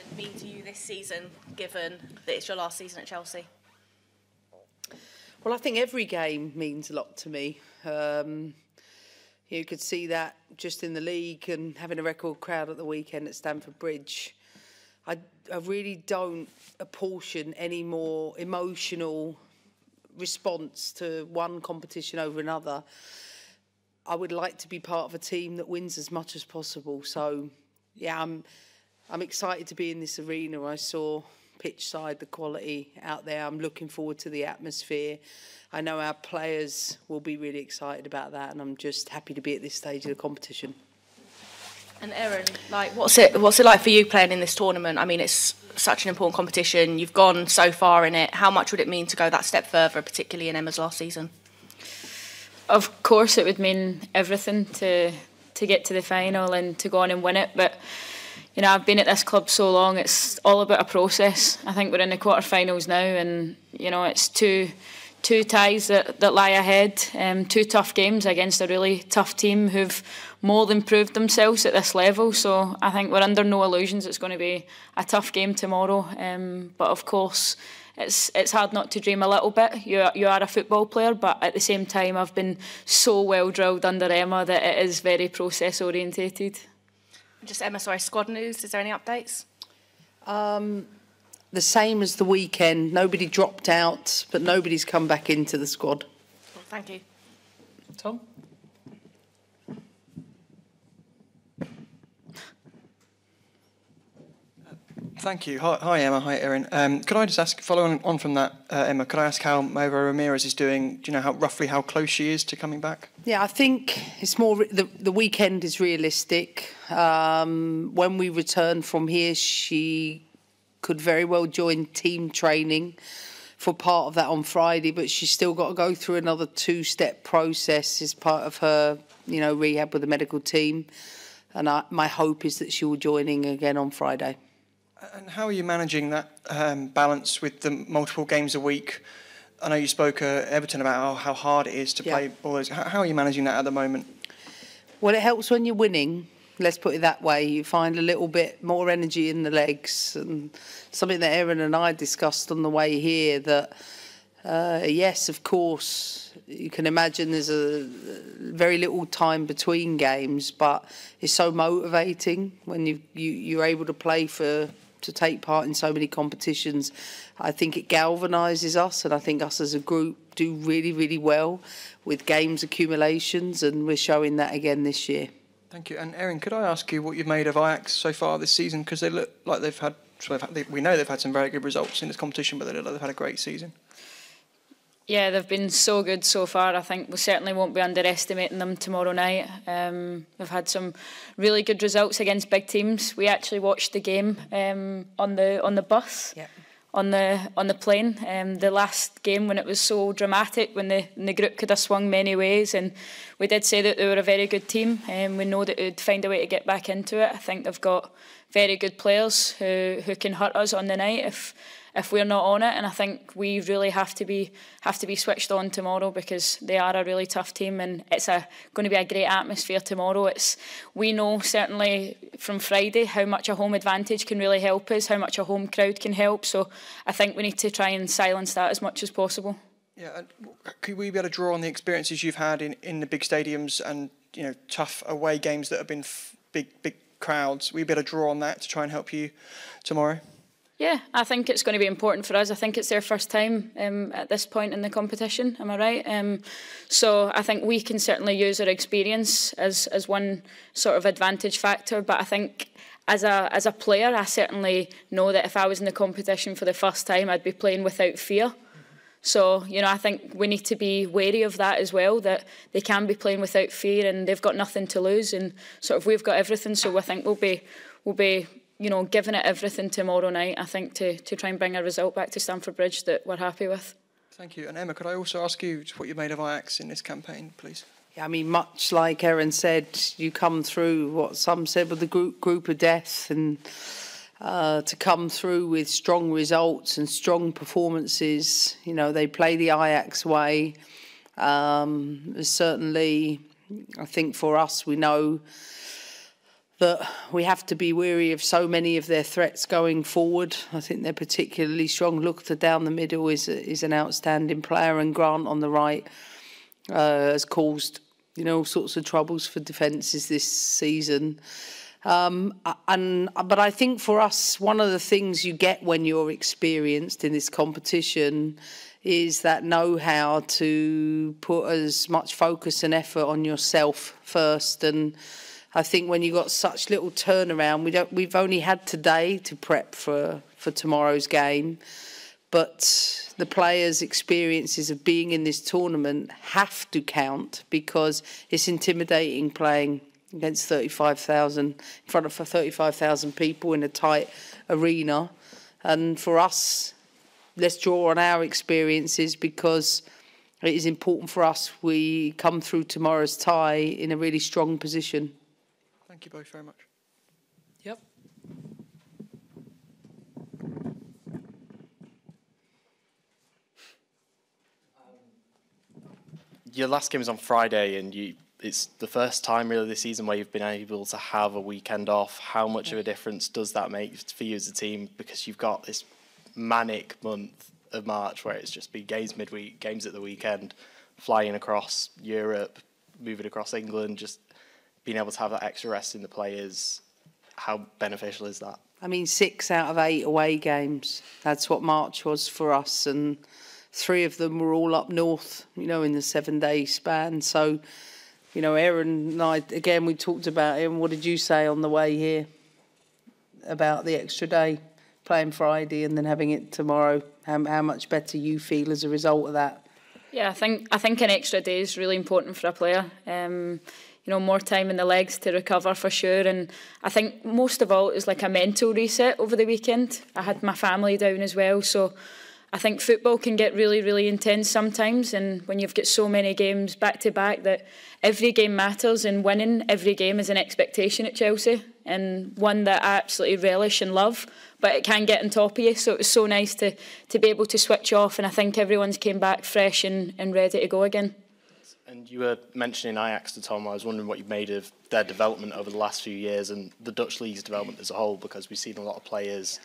it mean to you this season, given that it's your last season at Chelsea? Well, I think every game means a lot to me. You could see that just in the league and having a record crowd at the weekend at Stamford Bridge. I really don't apportion any more emotional response to one competition over another. I would like to be part of a team that wins as much as possible. So, yeah, I'm excited to be in this arena. I saw pitch side, the quality out there. I'm looking forward to the atmosphere. I know our players will be really excited about that, and I'm just happy to be at this stage of the competition. And Erin, like, what's it like for you playing in this tournament? I mean, it's such an important competition. You've gone so far in it. How much would it mean to go that step further, particularly in Emma's last season? Of course, it would mean everything to get to the final and to go on and win it. But you know, I've been at this club so long. It's all about a process. I think we're in the quarterfinals now, and you know, it's two ties that lie ahead. Two tough games against a really tough team who've more than proved themselves at this level. So I think we're under no illusions it's going to be a tough game tomorrow. But of course, it's hard not to dream a little bit. You are a football player, but at the same time, I've been so well drilled under Emma that it is very process orientated. Just Emma, sorry, squad news. Is there any updates? The same as the weekend. Nobody dropped out, but nobody's come back into the squad. Well, thank you. Tom? Thank you. Hi, Emma. Hi, Erin. Could I just ask, following on from that, Emma, could I ask how Moira Ramirez is doing? Do you know roughly how close she is to coming back? Yeah, I think it's more the weekend is realistic. When we return from here, she could very well join team training for part of that on Friday, but she's still got to go through another two-step process as part of her, rehab with the medical team. And my hope is that she will join in again on Friday. And how are you managing that balance with the multiple games a week? I know you spoke at Everton about how hard it is to play all those. How are you managing that at the moment? Well, it helps when you're winning. Let's put it that way. You find a little bit more energy in the legs, and something that Erin and I discussed on the way here. That yes, of course, you can imagine there's a very little time between games, but it's so motivating when you're able to play to take part in so many competitions. I think it galvanises us, and I think us as a group do really, really well with games accumulations, and we're showing that again this year. Thank you. And Erin, could I ask you what you've made of Ajax so far this season? Because they look like we know they've had some very good results in this competition, but they look like they've had a great season. Yeah, they've been so good so far. I think we certainly won't be underestimating them tomorrow night. They've had some really good results against big teams. We actually watched the game on the bus, on the plane. The last game when it was so dramatic, when the group could have swung many ways, and we did say that they were a very good team. We know that they'd find a way to get back into it. I think they've got very good players who can hurt us on the night if we're not on it, and I think we really have to be switched on tomorrow, because they are a really tough team, and it's going to be a great atmosphere tomorrow. We know certainly from Friday how much a home advantage can really help us, how much a home crowd can help. So I think we need to try and silence that as much as possible. Yeah, could we be able to draw on the experiences you've had in the big stadiums and tough away games that have been big crowds? Will you be able to draw on that to try and help you tomorrow? Yeah, I think it's going to be important for us. I think it's their first time at this point in the competition, am I right? So I think we can certainly use our experience as one sort of advantage factor, but I think as a player, I certainly know that if I was in the competition for the first time, I'd be playing without fear. So, I think we need to be wary of that as well, that they can be playing without fear and they've got nothing to lose, and sort of we've got everything, so I think we'll be giving it everything tomorrow night, I think, to try and bring a result back to Stamford Bridge that we're happy with. Thank you. And Emma, could I also ask you what you made of Ajax in this campaign, please? Yeah, I mean, much like Erin said, you come through what some said with the group of death, and to come through with strong results and strong performances. They play the Ajax way. Certainly, I think for us, we know that we have to be wary of so many of their threats going forward. I think they're particularly strong. Lukta down the middle is an outstanding player, and Grant on the right has caused all sorts of troubles for defences this season. But I think for us, one of the things you get when you're experienced in this competition is that know-how to put as much focus and effort on yourself first. And I think when you've got such little turnaround, we've only had today to prep for tomorrow's game. But the players' experiences of being in this tournament have to count, because it's intimidating playing against 35,000, in front of 35,000 people in a tight arena. And for us, let's draw on our experiences, because it is important for us we come through tomorrow's tie in a really strong position. Thank you both very much. Yep. Your last game was on Friday, and it's the first time really this season where you've been able to have a weekend off. How much of a difference does that make for you as a team? Because you've got this manic month of March where it's just been games midweek, games at the weekend, flying across Europe, moving across England, just being able to have that extra rest in the players. How beneficial is that? I mean, 6 out of 8 away games. That's what March was for us, and 3 of them were all up north, in the 7-day span. So, Aaron and I, again, we talked about it. And what did you say on the way here about the extra day, playing Friday and then having it tomorrow? How much better you feel as a result of that? Yeah, I think an extra day is really important for a player. More time in the legs to recover for sure. And I think most of all, it was like a mental reset over the weekend. I had my family down as well, so I think football can get really, really intense sometimes, and when you've got so many games back to back, that every game matters, and winning every game is an expectation at Chelsea, and one that I absolutely relish and love, but it can get on top of you. So it was so nice to be able to switch off, and I think everyone's came back fresh and ready to go again. And you were mentioning Ajax to Tom. I was wondering what you made of their development over the last few years and the Dutch league's development as a whole, because we've seen a lot of players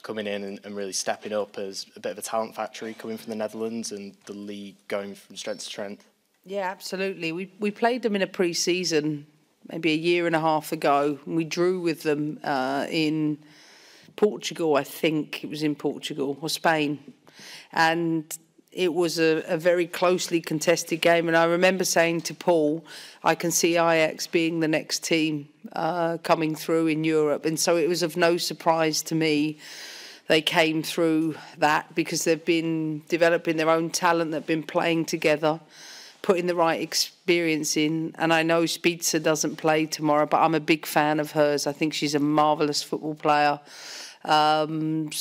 coming in and really stepping up as a bit of a talent factory coming from the Netherlands, and the league going from strength to strength. Yeah, absolutely. We played them in a pre-season maybe a year and a half ago. We drew with them in Portugal, I think it was in Portugal or Spain. And it was a very closely contested game. And I remember saying to Paul, I can see Ajax being the next team coming through in Europe. And so it was of no surprise to me they came through that, because they've been developing their own talent, they've been playing together, putting the right experience in. And I know Spitzer doesn't play tomorrow, but I'm a big fan of hers. I think she's a marvellous football player. And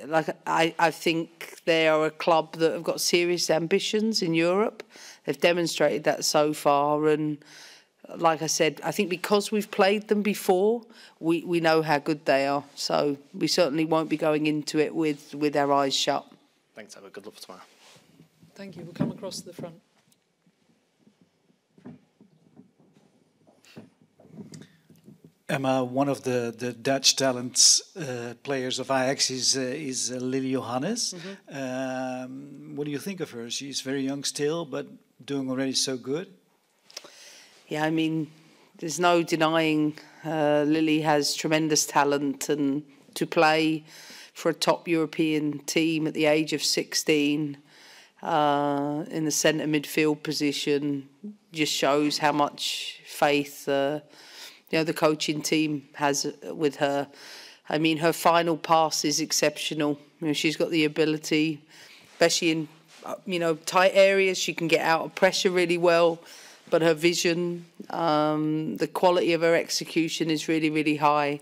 I think they are a club that have got serious ambitions in Europe. They've demonstrated that so far. And like I said, I think because we've played them before, we know how good they are. So we certainly won't be going into it with our eyes shut. Thanks, Emma. Good luck for tomorrow. Thank you. We'll come across to the front. Emma, one of the Dutch talents players of Ajax is Lily Johannes. Mm-hmm. What do you think of her? She's very young still, but doing already so good. Yeah, I mean, there's no denying Lily has tremendous talent, and to play for a top European team at the age of 16 in the centre midfield position just shows how much faith the coaching team has with her. I mean, her final pass is exceptional. She's got the ability, especially in tight areas, she can get out of pressure really well. But her vision, the quality of her execution is really, really high.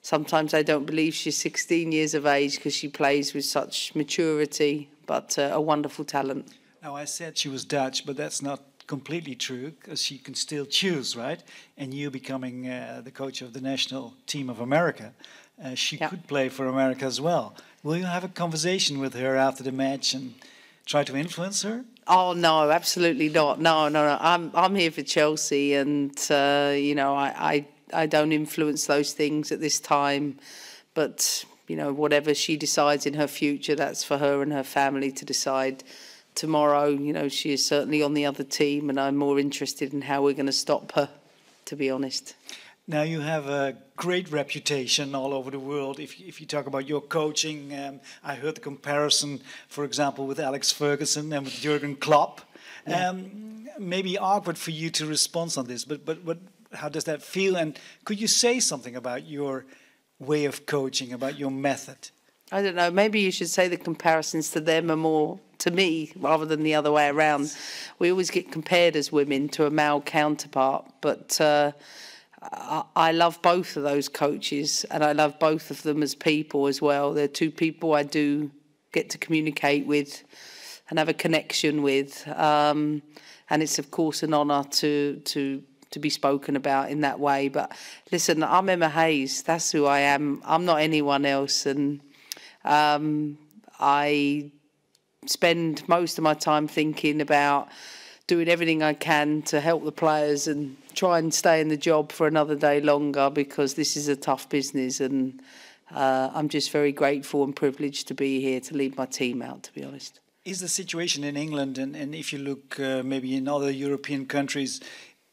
Sometimes I don't believe she's 16 years of age, because she plays with such maturity, but a wonderful talent. Now, I said she was Dutch, but that's not completely true, because she can still choose, right? And you becoming the coach of the national team of America, she could play for America as well. Will you have a conversation with her after the match and try to influence her? Oh no, absolutely not. No. I'm here for Chelsea, and I don't influence those things at this time. But, you know, whatever she decides in her future, that's for her and her family to decide. Tomorrow, you know, she is certainly on the other team, and I'm more interested in how we're going to stop her, to be honest. Now you have a great reputation all over the world. If you talk about your coaching, I heard the comparison, for example, with Alex Ferguson and with Jurgen Klopp. Yeah. Maybe awkward for you to respond on this, but how does that feel? And could you say something about your way of coaching, about your method? I don't know. Maybe you should say the comparisons to them are more to me rather than the other way around. We always get compared as women to a male counterpart, but I love both of those coaches, and I love both of them as people as well. They're two people I do get to communicate with and have a connection with, and it's of course an honour to be spoken about in that way. But listen, I'm Emma Hayes. That's who I am. I'm not anyone else, and I spend most of my time thinking about doing everything I can to help the players and try and stay in the job for another day longer, because this is a tough business, and I'm just very grateful and privileged to be here to lead my team out, to be honest. Is the situation in England, and if you look maybe in other European countries,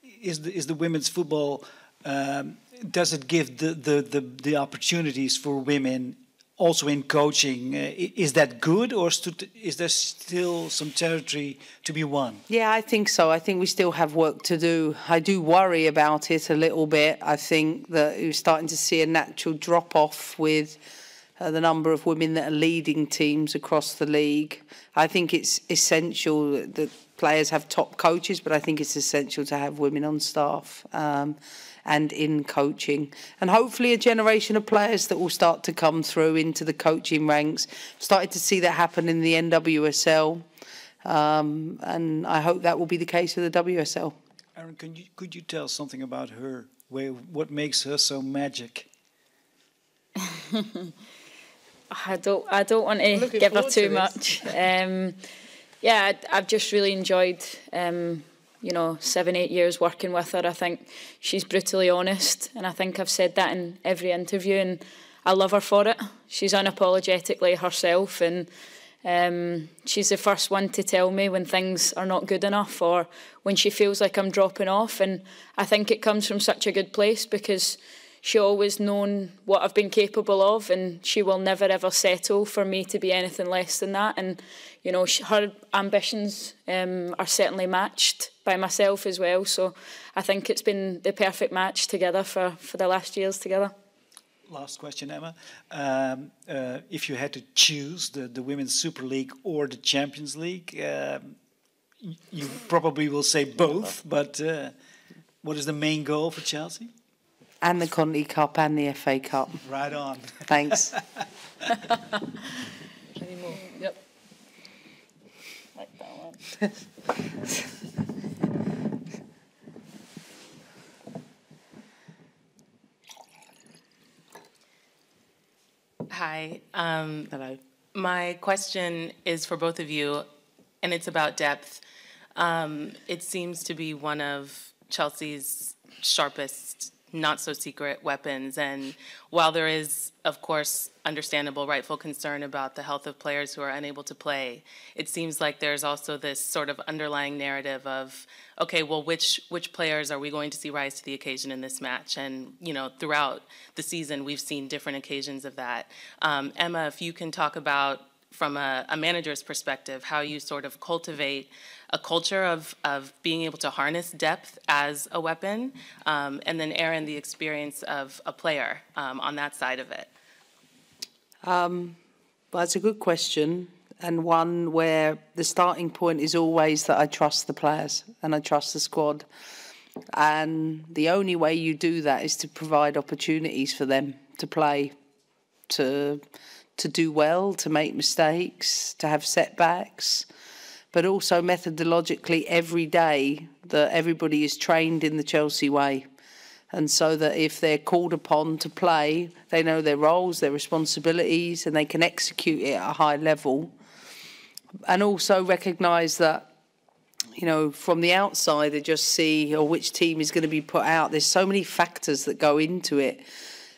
is the women's football, does it give the opportunities for women also in coaching? Is that good, or is there still some territory to be won? Yeah, I think so. I think we still have work to do. I do worry about it a little bit. I think that we're starting to see a natural drop-off with the number of women that are leading teams across the league. I think it's essential that players have top coaches, but I think it's essential to have women on staff and in coaching. And hopefully a generation of players that will start to come through into the coaching ranks. Started to see that happen in the NWSL, and I hope that will be the case with the WSL. Aaron, could you tell something about her? What makes her so magic? I don't want to give her too much. Yeah, I've just really enjoyed 7-8 years working with her. I think she's brutally honest, and I think I've said that in every interview, and I love her for it. She's unapologetically herself, and she's the first one to tell me when things are not good enough or when she feels like I'm dropping off, and I think it comes from such a good place because she always known what I've been capable of, and she will never ever settle for me to be anything less than that. And her ambitions are certainly matched by myself as well. So I think it's been the perfect match together for the last years together. Last question, Emma. If you had to choose the Women's Super League or the Champions League, you probably will say both. But what is the main goal for Chelsea? And the Conti Cup and the FA Cup. Right on. Thanks. Any more? Yep. Like that one. Hi. Hello. My question is for both of you, and it's about depth. It seems to be one of Chelsea's sharpest not-so-secret weapons. And while there is, of course, understandable, rightful concern about the health of players who are unable to play, it seems like there's also this sort of underlying narrative of, okay, well, which players are we going to see rise to the occasion in this match? And, throughout the season, we've seen different occasions of that. Emma, if you can talk about, from a manager's perspective, how you sort of cultivate a culture of being able to harness depth as a weapon, and then Aaron, the experience of a player on that side of it. Well, that's a good question, and one where the starting point is always that I trust the players and I trust the squad. And the only way you do that is to provide opportunities for them to play, to do well, to make mistakes, to have setbacks, but also methodologically every day that everybody is trained in the Chelsea way. And so that if they're called upon to play, they know their roles, their responsibilities, and they can execute it at a high level. And also recognise that you know, from the outside, they just see which team is going to be put out. There's so many factors that go into it.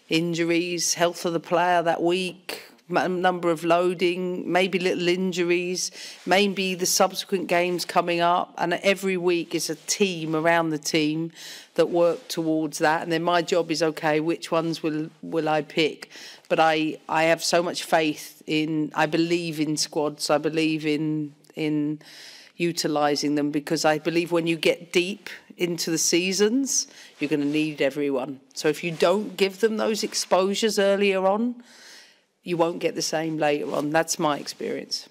Injuries, health of the player that week, number of loading, maybe little injuries, maybe the subsequent games coming up. And every week is a team around the team that work towards that. And then my job is, okay, which ones will I pick? But I have so much faith in, I believe in squads, I believe in utilising them, because I believe when you get deep into the seasons, you're going to need everyone. So if you don't give them those exposures earlier on, you won't get the same later on. That's my experience.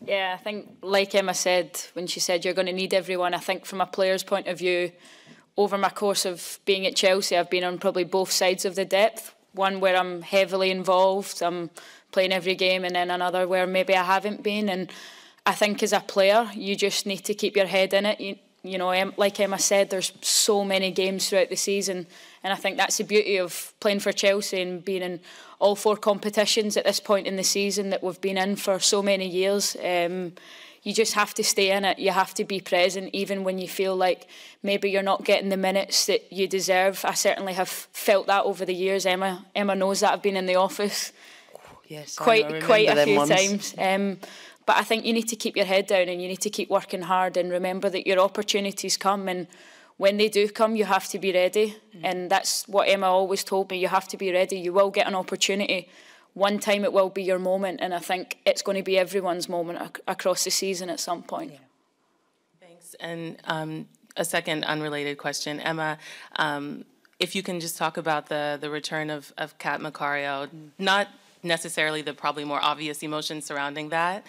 Yeah, I think, like Emma said, when she said you're going to need everyone, I think from a player's point of view, over my course of being at Chelsea, I've been on probably both sides of the depth. One where I'm heavily involved, I'm playing every game, and then another where maybe I haven't been. And I think as a player, you just need to keep your head in it. You know, like Emma said, there's so many games throughout the season, and I think that's the beauty of playing for Chelsea and being in all 4 competitions at this point in the season that we've been in for so many years. You just have to stay in it. You have to be present, even when you feel like maybe you're not getting the minutes that you deserve. I certainly have felt that over the years. Emma knows that. I've been in the office quite a few times. But I think you need to keep your head down and you need to keep working hard and remember that your opportunities come, and when they do come, you have to be ready. And that's what Emma always told me. You have to be ready. You will get an opportunity. One time it will be your moment, and I think it's going to be everyone's moment across the season at some point. Yeah. Thanks. And a second unrelated question, Emma, if you can just talk about the return of Kat Macario, not necessarily the probably more obvious emotions surrounding that,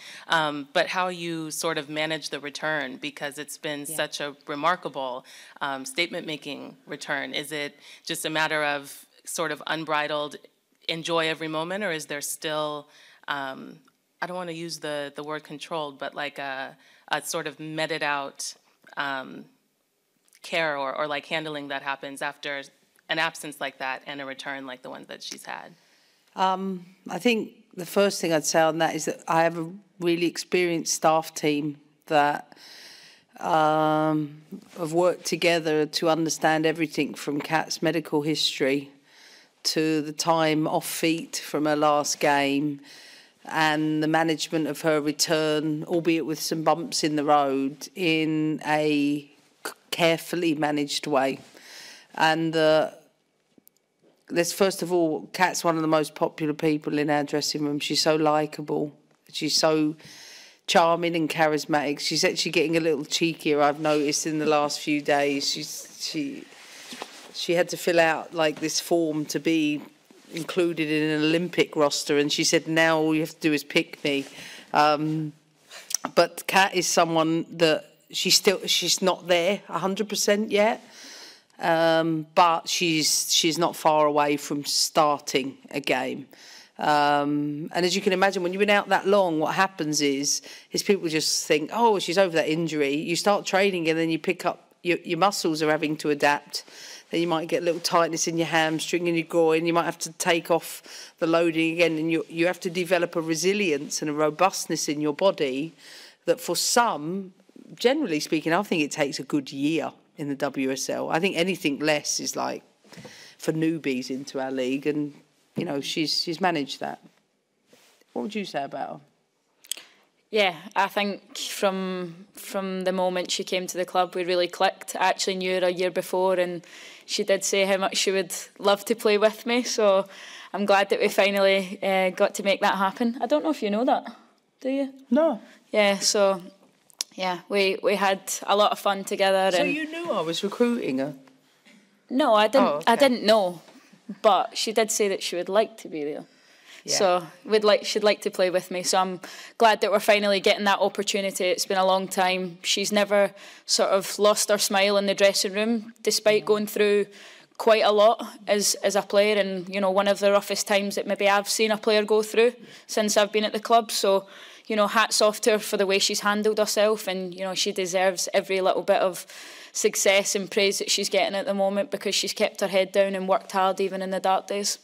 but how you sort of manage the return, because it's been such a remarkable statement-making return. Is it just a matter of sort of unbridled enjoy every moment, or is there still, I don't want to use the word controlled, but like a sort of meted out care or like handling that happens after an absence like that and a return like the one that she's had? I think the first thing I'd say on that is that I have a really experienced staff team that have worked together to understand everything from Kat's medical history to the time off feet from her last game and the management of her return, albeit with some bumps in the road, in a carefully managed way. And let's first of all, Kat's one of the most popular people in our dressing room. She's so likeable. She's so charming and charismatic. She's actually getting a little cheekier, I've noticed, in the last few days. She had to fill out like this form to be included in an Olympic roster, and she said, now all you have to do is pick me. But Kat is someone that she's not there 100% yet, but she's not far away from starting a game. And as you can imagine, when you've been out that long, what happens is people just think, oh, she's over that injury. You start training and then you pick up, your muscles are having to adapt. Then you might get a little tightness in your hamstring and your groin. You might have to take off the loading again, and you have to develop a resilience and a robustness in your body that for some, generally speaking, I think it takes a good year in the WSL. I think anything less is like for newbies into our league, and you know she's managed that. What would you say about her? Yeah, I think from the moment she came to the club, we really clicked. I actually knew her a year before, and she did say how much she would love to play with me. So I'm glad that we finally got to make that happen. I don't know if you know that, do you? No. Yeah, so yeah, we had a lot of fun together. So and you knew I was recruiting her? No, I didn't. Oh, okay. I didn't know, but she did say that she would like to be there. Yeah. So she'd like to play with me. So I'm glad that we're finally getting that opportunity. It's been a long time. She's never sort of lost her smile in the dressing room, despite going through quite a lot as a player, and you know, one of the roughest times that maybe I've seen a player go through since I've been at the club. So you know, hats off to her for the way she's handled herself, and you know, she deserves every little bit of success and praise that she's getting at the moment, because she's kept her head down and worked hard even in the dark days.